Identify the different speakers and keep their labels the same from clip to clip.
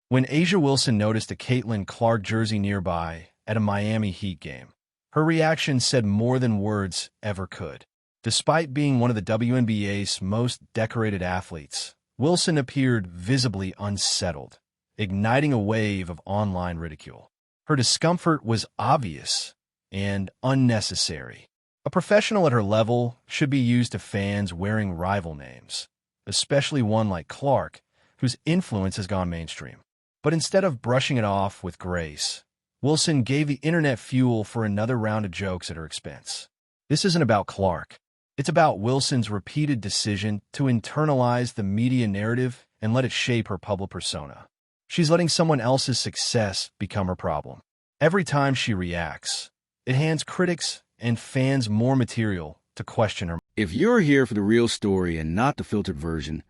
Speaker 1: When Asia Wilson noticed a Caitlin Clark jersey nearby at a Miami Heat game, her reaction said more than words ever could. Despite being one of the WNBA's most decorated athletes, Wilson appeared visibly unsettled, igniting a wave of online ridicule. Her discomfort was obvious and unnecessary. A professional at her level should be used to fans wearing rival names, especially one like Clark, whose influence has gone mainstream. But instead of brushing it off with grace, Wilson gave the internet fuel for another round of jokes at her expense. This isn't about Clark. It's about Wilson's repeated decision to internalize the media narrative and let it shape her public persona. She's letting someone else's success become her problem. Every time she reacts, it hands critics and fans more material to question her.
Speaker 2: If you're here for the real story and not the filtered version,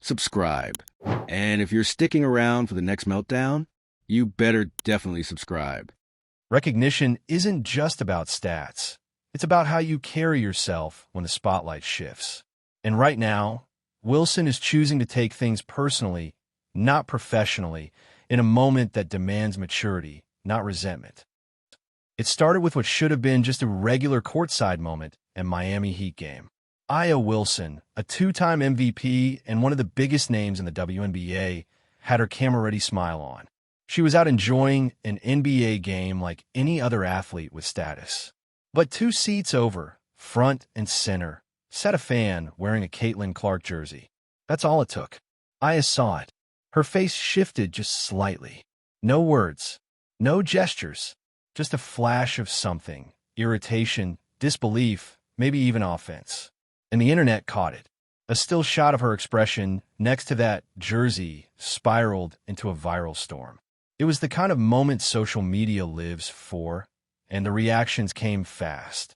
Speaker 2: subscribe. And if you're sticking around for the next meltdown, you better definitely subscribe.
Speaker 1: Recognition isn't just about stats. It's about how you carry yourself when the spotlight shifts. And right now, Wilson is choosing to take things personally, not professionally, in a moment that demands maturity, not resentment. It started with what should have been just a regular courtside moment at Miami Heat game. Aya Wilson, a two-time MVP and one of the biggest names in the WNBA, had her camera-ready smile on. She was out enjoying an NBA game like any other athlete with status. But 2 seats over, front and center, sat a fan wearing a Caitlin Clark jersey. That's all it took. Aya saw it. Her face shifted just slightly. No words, no gestures, just a flash of something, irritation, disbelief, maybe even offense. And the internet caught it. A still shot of her expression next to that jersey spiraled into a viral storm. It was the kind of moment social media lives for, and the reactions came fast.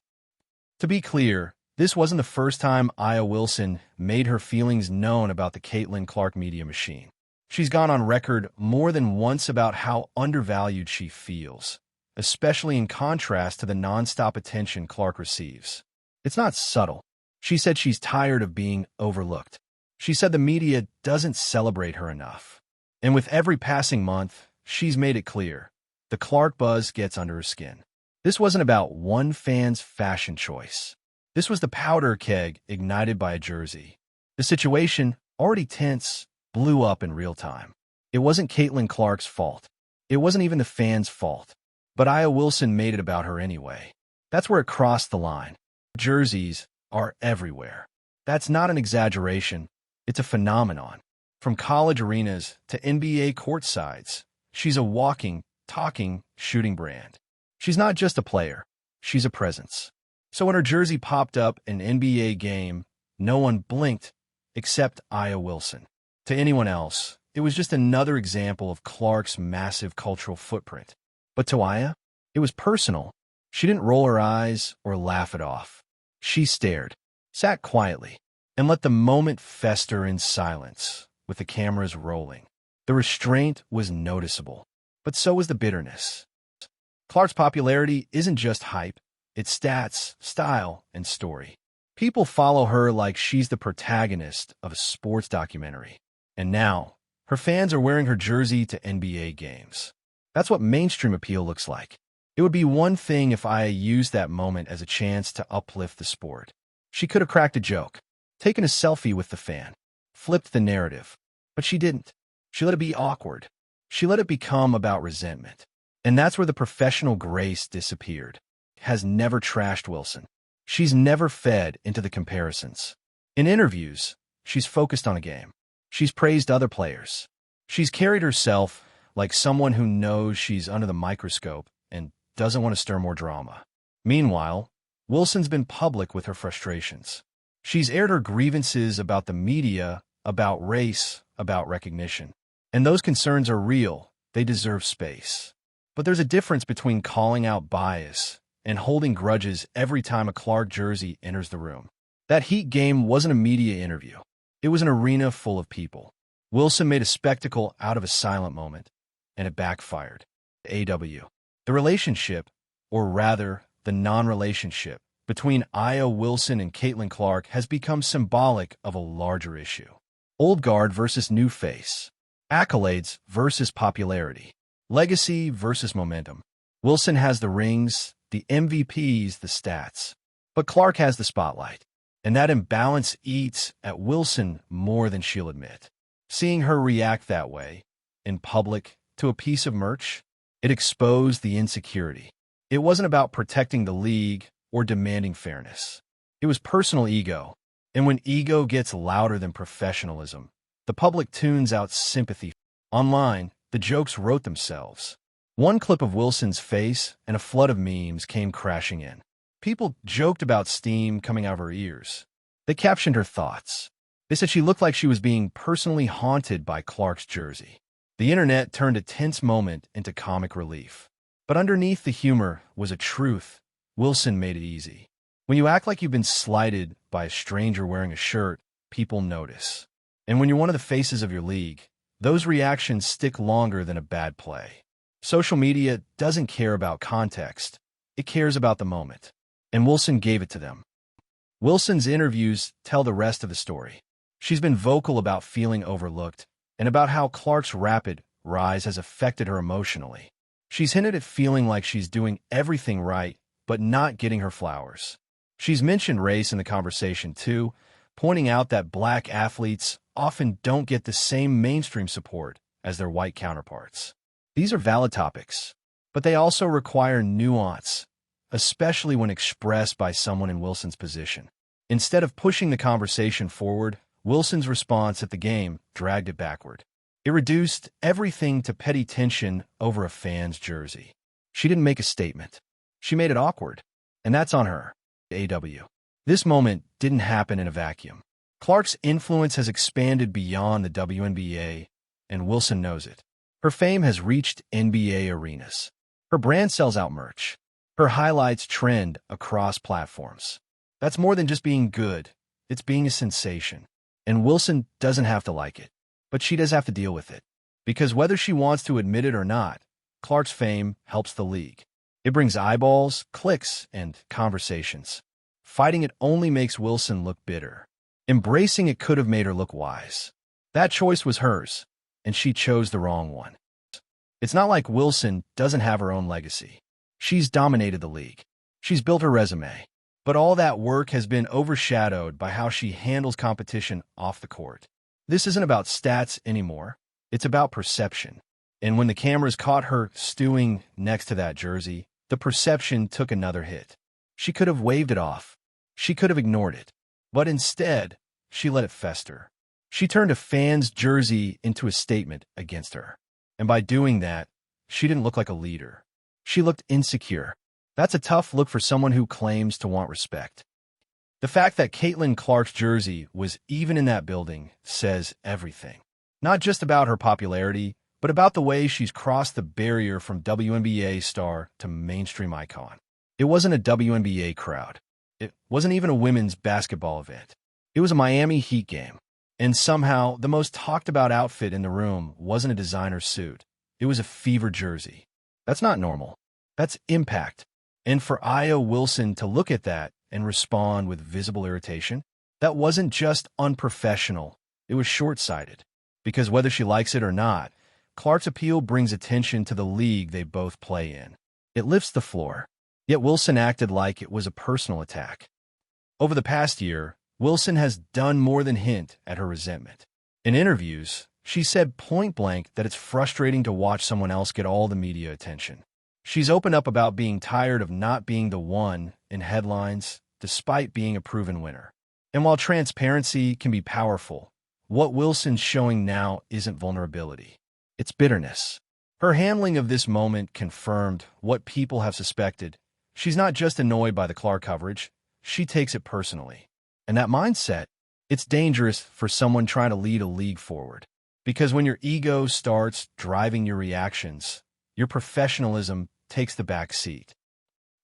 Speaker 1: To be clear, this wasn't the first time Aya Wilson made her feelings known about the Caitlin Clark media machine. She's gone on record more than once about how undervalued she feels, especially in contrast to the nonstop attention Clark receives. It's not subtle. She said she's tired of being overlooked. She said the media doesn't celebrate her enough. And with every passing month, she's made it clear. The Clark buzz gets under her skin. This wasn't about one fan's fashion choice. This was the powder keg ignited by a jersey. The situation, already tense, blew up in real time. It wasn't Caitlin Clark's fault. It wasn't even the fans' fault. But Aya Wilson made it about her anyway. That's where it crossed the line. Jerseys are everywhere. That's not an exaggeration. It's a phenomenon. From college arenas to NBA courtsides, she's a walking, talking, shooting brand. She's not just a player. She's a presence. So when her jersey popped up in an NBA game, no one blinked except Aya Wilson. To anyone else, it was just another example of Clark's massive cultural footprint. But to Aya, it was personal. She didn't roll her eyes or laugh it off. She stared, sat quietly, and let the moment fester in silence, with the cameras rolling. The restraint was noticeable, but so was the bitterness. Clark's popularity isn't just hype, it's stats, style, and story. People follow her like she's the protagonist of a sports documentary. And now, her fans are wearing her jersey to NBA games. That's what mainstream appeal looks like. It would be one thing if Aya used that moment as a chance to uplift the sport. She could have cracked a joke, taken a selfie with the fan, flipped the narrative. But she didn't. She let it be awkward. She let it become about resentment. And that's where the professional grace disappeared. Has never trashed Wilson. She's never fed into the comparisons. In interviews, she's focused on a game. She's praised other players. She's carried herself like someone who knows she's under the microscope and doesn't want to stir more drama. Meanwhile, Wilson's been public with her frustrations. She's aired her grievances about the media, about race, about recognition. And those concerns are real. They deserve space. But there's a difference between calling out bias and holding grudges every time a Clark jersey enters the room. That Heat game wasn't a media interview. It was an arena full of people. Wilson made a spectacle out of a silent moment, and it backfired. AW. The relationship, or rather, the non-relationship, between Aya Wilson and Caitlin Clark has become symbolic of a larger issue. Old guard versus new face. Accolades versus popularity. Legacy versus momentum. Wilson has the rings, the MVPs, the stats. But Clark has the spotlight. And that imbalance eats at Wilson more than she'll admit. Seeing her react that way, in public, to a piece of merch, it exposed the insecurity. It wasn't about protecting the league or demanding fairness. It was personal ego. And when ego gets louder than professionalism, the public tunes out sympathy. Online, the jokes wrote themselves. One clip of Wilson's face and a flood of memes came crashing in. People joked about steam coming out of her ears. They captioned her thoughts. They said she looked like she was being personally haunted by Clark's jersey. The internet turned a tense moment into comic relief. But underneath the humor was a truth. Wilson made it easy. When you act like you've been slighted by a stranger wearing a shirt, people notice. And when you're one of the faces of your league, those reactions stick longer than a bad play. Social media doesn't care about context. It cares about the moment. And Wilson gave it to them. Wilson's interviews tell the rest of the story. She's been vocal about feeling overlooked and about how Clark's rapid rise has affected her emotionally. She's hinted at feeling like she's doing everything right, but not getting her flowers. She's mentioned race in the conversation too, pointing out that black athletes often don't get the same mainstream support as their white counterparts. These are valid topics, but they also require nuance, especially when expressed by someone in Wilson's position. Instead of pushing the conversation forward, Wilson's response at the game dragged it backward. It reduced everything to petty tension over a fan's jersey. She didn't make a statement. She made it awkward, and that's on her. AW. This moment didn't happen in a vacuum. Clark's influence has expanded beyond the WNBA, and Wilson knows it. Her fame has reached NBA arenas. Her brand sells out merch. Her highlights trend across platforms. That's more than just being good. It's being a sensation. And Wilson doesn't have to like it, but she does have to deal with it. Because whether she wants to admit it or not, Clark's fame helps the league. It brings eyeballs, clicks, and conversations. Fighting it only makes Wilson look bitter. Embracing it could have made her look wise. That choice was hers, and she chose the wrong one. It's not like Wilson doesn't have her own legacy. She's dominated the league. She's built her resume. But all that work has been overshadowed by how she handles competition off the court. This isn't about stats anymore. It's about perception. And when the cameras caught her stewing next to that jersey, the perception took another hit. She could have waved it off. She could have ignored it. But instead, she let it fester. She turned a fan's jersey into a statement against her. And by doing that, she didn't look like a leader. She looked insecure. That's a tough look for someone who claims to want respect. The fact that Caitlin Clark's jersey was even in that building says everything. Not just about her popularity, but about the way she's crossed the barrier from WNBA star to mainstream icon. It wasn't a WNBA crowd. It wasn't even a women's basketball event. It was a Miami Heat game. And somehow, the most talked about outfit in the room wasn't a designer suit. It was a fever jersey. That's not normal. That's impact. And for Io Wilson to look at that and respond with visible irritation, that wasn't just unprofessional. It was short-sighted. Because whether she likes it or not, Clark's appeal brings attention to the league they both play in. It lifts the floor. Yet Wilson acted like it was a personal attack. Over the past year, Wilson has done more than hint at her resentment. In interviews, she said point-blank that it's frustrating to watch someone else get all the media attention. She's opened up about being tired of not being the one in headlines, despite being a proven winner. And while transparency can be powerful, what Wilson's showing now isn't vulnerability. It's bitterness. Her handling of this moment confirmed what people have suspected. She's not just annoyed by the Clark coverage, she takes it personally. And that mindset, it's dangerous for someone trying to lead a league forward. Because when your ego starts driving your reactions, your professionalism takes the back seat.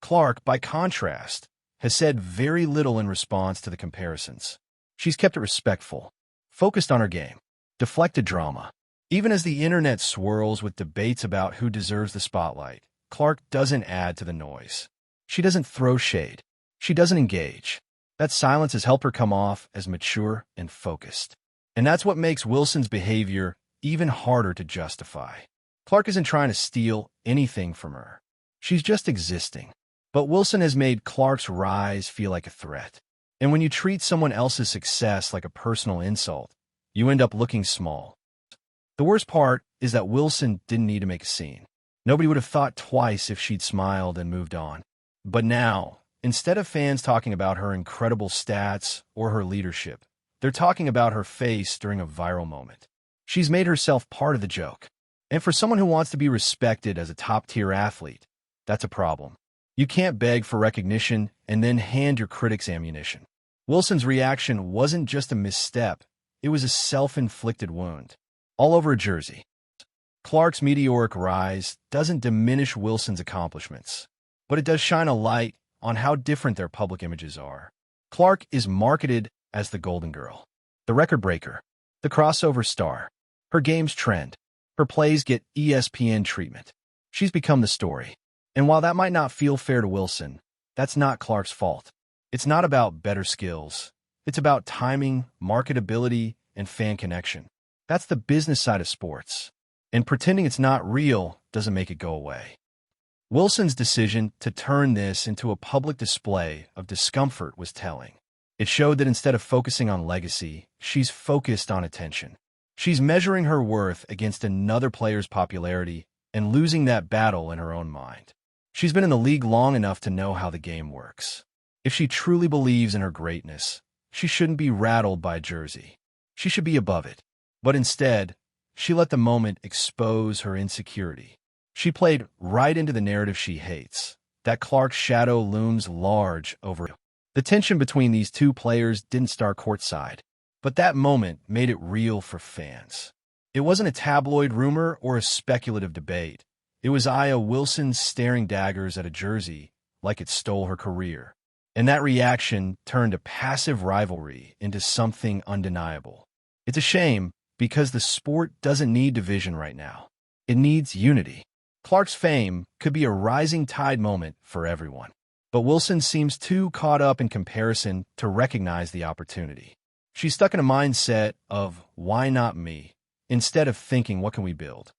Speaker 1: Clark, by contrast, has said very little in response to the comparisons. She's kept it respectful, focused on her game, deflected drama. Even as the internet swirls with debates about who deserves the spotlight, Clark doesn't add to the noise. She doesn't throw shade. She doesn't engage. That silence has helped her come off as mature and focused. And that's what makes Wilson's behavior even harder to justify. Clark isn't trying to steal anything from her. She's just existing. But Wilson has made Clark's rise feel like a threat. And when you treat someone else's success like a personal insult, you end up looking small. The worst part is that Wilson didn't need to make a scene. Nobody would have thought twice if she'd smiled and moved on. But now, instead of fans talking about her incredible stats or her leadership, they're talking about her face during a viral moment. She's made herself part of the joke. And for someone who wants to be respected as a top-tier athlete, that's a problem. You can't beg for recognition and then hand your critics ammunition. Wilson's reaction wasn't just a misstep, it was a self-inflicted wound. All over a jersey. Clark's meteoric rise doesn't diminish Wilson's accomplishments, but it does shine a light on how different their public images are. Clark is marketed as the Golden Girl, the record breaker, the crossover star. Her games trend. Her plays get ESPN treatment. She's become the story. And while that might not feel fair to Wilson, that's not Clark's fault. It's not about better skills. It's about timing, marketability, and fan connection. That's the business side of sports. And pretending it's not real doesn't make it go away. Wilson's decision to turn this into a public display of discomfort was telling. It showed that instead of focusing on legacy, she's focused on attention. She's measuring her worth against another player's popularity and losing that battle in her own mind. She's been in the league long enough to know how the game works. If she truly believes in her greatness, she shouldn't be rattled by a jersey. She should be above it. But instead, she let the moment expose her insecurity. She played right into the narrative she hates, that Clark's shadow looms large over her. The tension between these two players didn't start courtside, but that moment made it real for fans. It wasn't a tabloid rumor or a speculative debate. It was Aya Wilson staring daggers at a jersey like it stole her career. And that reaction turned a passive rivalry into something undeniable. It's a shame because the sport doesn't need division right now. It needs unity. Clark's fame could be a rising tide moment for everyone. But Wilson seems too caught up in comparison to recognize the opportunity. She's stuck in a mindset of, why not me, instead of thinking, what can we build?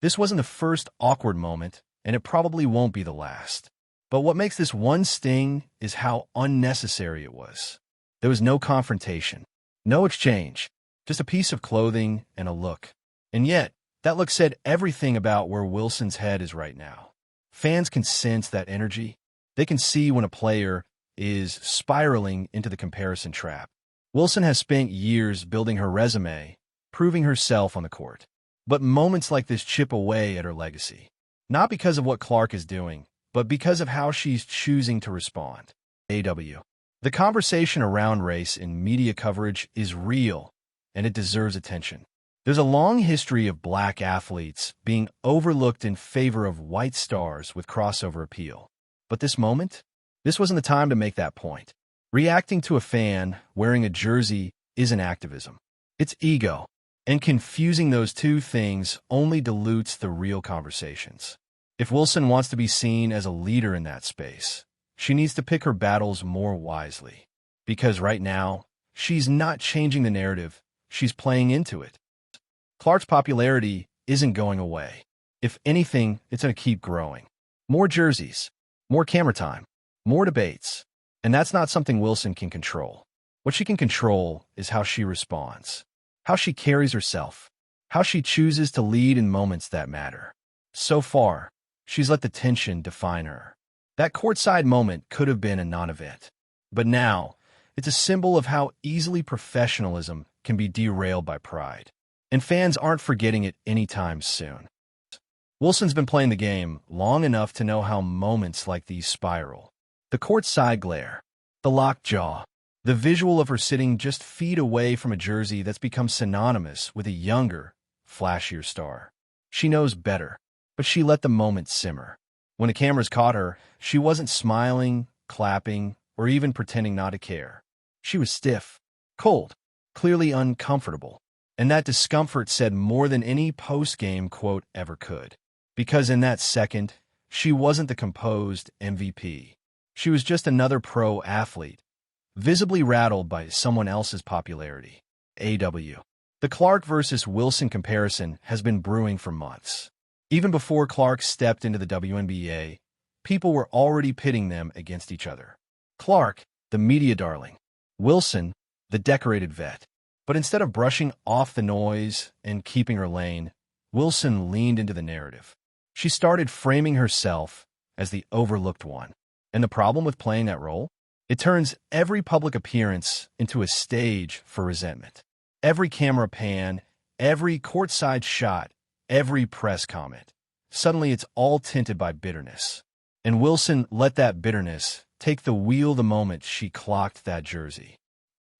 Speaker 1: This wasn't the first awkward moment, and it probably won't be the last. But what makes this one sting is how unnecessary it was. There was no confrontation, no exchange, just a piece of clothing and a look. And yet, that look said everything about where Wilson's head is right now. Fans can sense that energy. They can see when a player is spiraling into the comparison trap. Wilson has spent years building her resume, proving herself on the court. But moments like this chip away at her legacy. Not because of what Clark is doing, but because of how she's choosing to respond. AW. The conversation around race in media coverage is real, and it deserves attention. There's a long history of black athletes being overlooked in favor of white stars with crossover appeal. But this moment? This wasn't the time to make that point. Reacting to a fan wearing a jersey isn't activism. It's ego. And confusing those two things only dilutes the real conversations. If Wilson wants to be seen as a leader in that space, she needs to pick her battles more wisely. Because right now, she's not changing the narrative, she's playing into it. Clark's popularity isn't going away. If anything, it's going to keep growing. More jerseys, more camera time, more debates. And that's not something Wilson can control. What she can control is how she responds. How she carries herself, how she chooses to lead in moments that matter. So far, she's let the tension define her. That courtside moment could have been a non-event. But now, it's a symbol of how easily professionalism can be derailed by pride. And fans aren't forgetting it anytime soon. Wilson's been playing the game long enough to know how moments like these spiral. The courtside glare, the locked jaw, the visual of her sitting just feet away from a jersey that's become synonymous with a younger, flashier star. She knows better, but she let the moment simmer. When the cameras caught her, she wasn't smiling, clapping, or even pretending not to care. She was stiff, cold, clearly uncomfortable. And that discomfort said more than any post-game quote ever could. Because in that second, she wasn't the composed MVP. She was just another pro athlete, visibly rattled by someone else's popularity. AW. The The Clark versus Wilson comparison has been brewing for months. Even before Clark stepped into the WNBA, people were already pitting them against each other. Clark, the media darling. Wilson, the decorated vet. But instead of brushing off the noise and keeping her lane, Wilson leaned into the narrative. She started framing herself as the overlooked one. And the problem with playing that role? It turns every public appearance into a stage for resentment. Every camera pan, every courtside shot, every press comment. Suddenly it's all tinted by bitterness. And Wilson let that bitterness take the wheel the moment she clocked that jersey.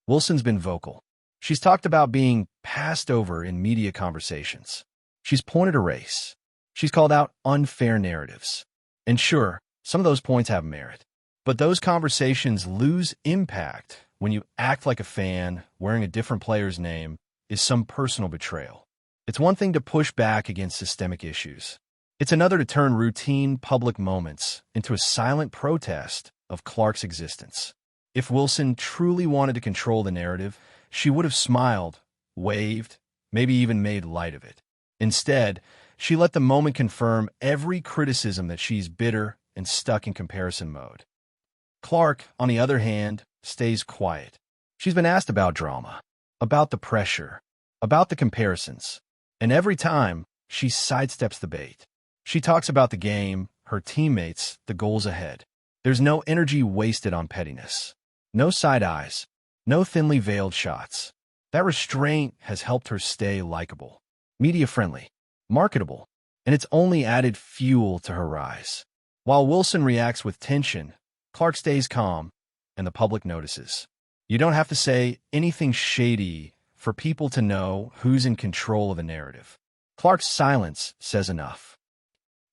Speaker 1: Wilson's been vocal. She's talked about being passed over in media conversations. She's pointed a race. She's called out unfair narratives. And sure, some of those points have merit. But those conversations lose impact when you act like a fan wearing a different player's name is some personal betrayal. It's one thing to push back against systemic issues. It's another to turn routine public moments into a silent protest of Clark's existence. If Wilson truly wanted to control the narrative, she would have smiled, waved, maybe even made light of it. Instead, she let the moment confirm every criticism that she's bitter and stuck in comparison mode. Clark, on the other hand, stays quiet. She's been asked about drama, about the pressure, about the comparisons, and every time, she sidesteps the bait. She talks about the game, her teammates, the goals ahead. There's no energy wasted on pettiness. No side eyes. No thinly veiled shots. That restraint has helped her stay likable, media-friendly, marketable, and it's only added fuel to her rise. While Wilson reacts with tension, Clark stays calm, and the public notices. You don't have to say anything shady for people to know who's in control of the narrative. Clark's silence says enough.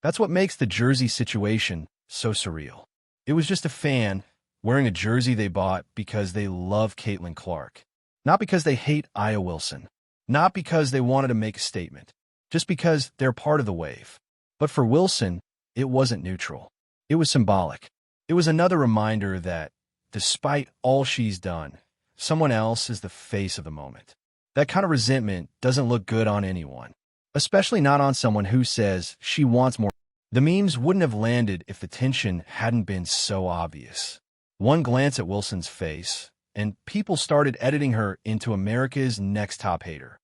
Speaker 1: That's what makes the jersey situation so surreal. It was just a fan wearing a jersey they bought because they love Caitlin Clark. Not because they hate Aya Wilson. Not because they wanted to make a statement. Just because they're part of the wave. But for Wilson, it wasn't neutral. It was symbolic. It was another reminder that, despite all she's done, someone else is the face of the moment. That kind of resentment doesn't look good on anyone. Especially not on someone who says she wants more. The memes wouldn't have landed if the tension hadn't been so obvious. One glance at Wilson's face, and people started editing her into America's next top hater.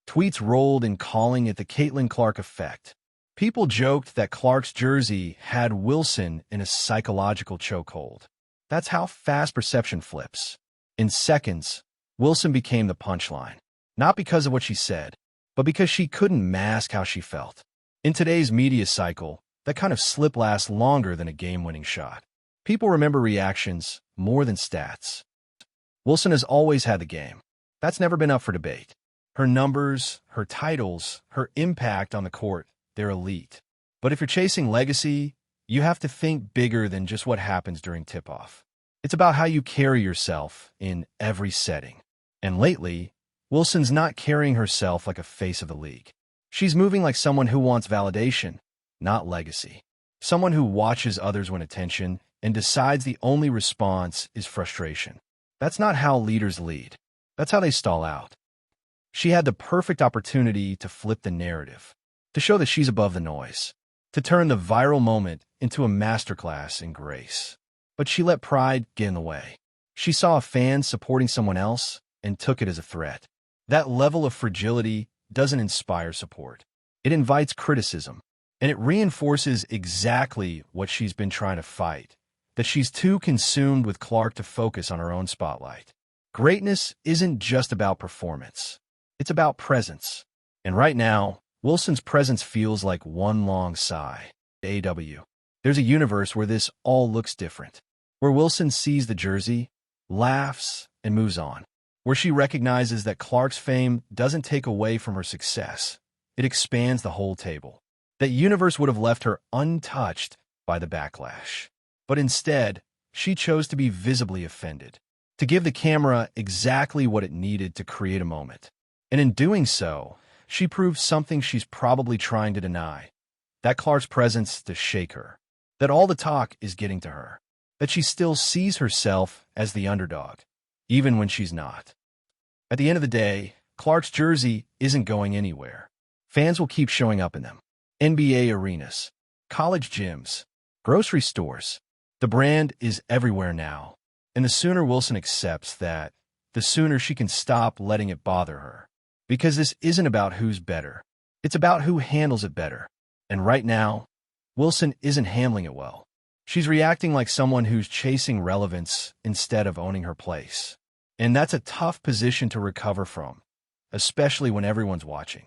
Speaker 1: Tweets rolled in calling it the Caitlin Clark effect. People joked that Clark's jersey had Wilson in a psychological chokehold. That's how fast perception flips. In seconds, Wilson became the punchline. Not because of what she said, but because she couldn't mask how she felt. In today's media cycle, that kind of slip lasts longer than a game-winning shot. People remember reactions more than stats. Wilson has always had the game. That's never been up for debate. Her numbers, her titles, her impact on the court, they're elite. But if you're chasing legacy, you have to think bigger than just what happens during tip-off. It's about how you carry yourself in every setting. And lately, Wilson's not carrying herself like a face of the league. She's moving like someone who wants validation, not legacy. Someone who watches others win attention and decides the only response is frustration. That's not how leaders lead. That's how they stall out. She had the perfect opportunity to flip the narrative, to show that she's above the noise, to turn the viral moment into a masterclass in grace. But she let pride get in the way. She saw a fan supporting someone else and took it as a threat. That level of fragility doesn't inspire support. It invites criticism, and it reinforces exactly what she's been trying to fight, that she's too consumed with Clark to focus on her own spotlight. Greatness isn't just about performance. It's about presence. And right now, Wilson's presence feels like one long sigh. AW. There's a universe where this all looks different. Where Wilson sees the jersey, laughs, and moves on. Where she recognizes that Clark's fame doesn't take away from her success. It expands the whole table. That universe would have left her untouched by the backlash. But instead, she chose to be visibly offended. To give the camera exactly what it needed to create a moment. And in doing so, she proved something she's probably trying to deny. That Clark's presence to shake her. That all the talk is getting to her. That she still sees herself as the underdog, even when she's not. At the end of the day, Clark's jersey isn't going anywhere. Fans will keep showing up in them. NBA arenas, college gyms, grocery stores. The brand is everywhere now. And the sooner Wilson accepts that, the sooner she can stop letting it bother her. Because this isn't about who's better. It's about who handles it better. And right now, Wilson isn't handling it well. She's reacting like someone who's chasing relevance instead of owning her place. And that's a tough position to recover from, especially when everyone's watching.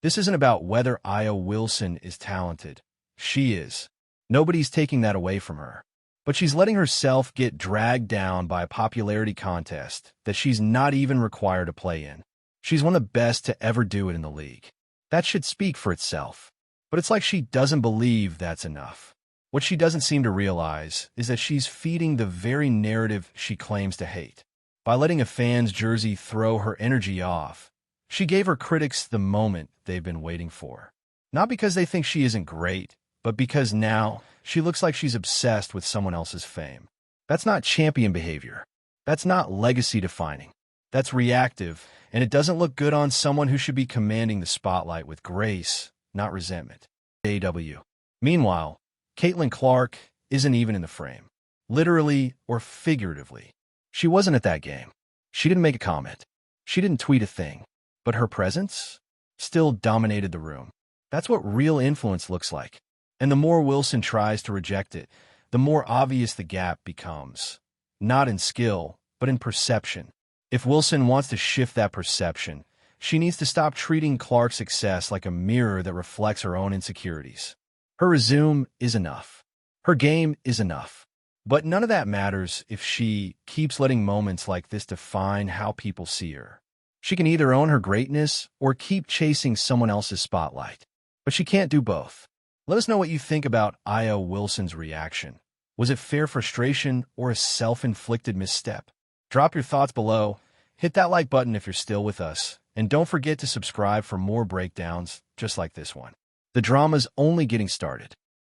Speaker 1: This isn't about whether Io Wilson is talented. She is. Nobody's taking that away from her. But she's letting herself get dragged down by a popularity contest that she's not even required to play in. She's one of the best to ever do it in the league. That should speak for itself. But it's like she doesn't believe that's enough. What she doesn't seem to realize is that she's feeding the very narrative she claims to hate. By letting a fan's jersey throw her energy off, she gave her critics the moment they've been waiting for. Not because they think she isn't great, but because now she looks like she's obsessed with someone else's fame. That's not champion behavior. That's not legacy defining. That's reactive, and it doesn't look good on someone who should be commanding the spotlight with grace, not resentment. AW. Meanwhile, Caitlin Clark isn't even in the frame, literally or figuratively. She wasn't at that game. She didn't make a comment. She didn't tweet a thing. But her presence still dominated the room. That's what real influence looks like. And the more Wilson tries to reject it, the more obvious the gap becomes. Not in skill, but in perception. If Wilson wants to shift that perception, she needs to stop treating Clark's success like a mirror that reflects her own insecurities. Her resume is enough. Her game is enough. But none of that matters if she keeps letting moments like this define how people see her. She can either own her greatness or keep chasing someone else's spotlight. But she can't do both. Let us know what you think about Io Wilson's reaction. Was it fair frustration or a self-inflicted misstep? Drop your thoughts below. Hit that like button if you're still with us. And don't forget to subscribe for more breakdowns just like this one. The drama's only getting started.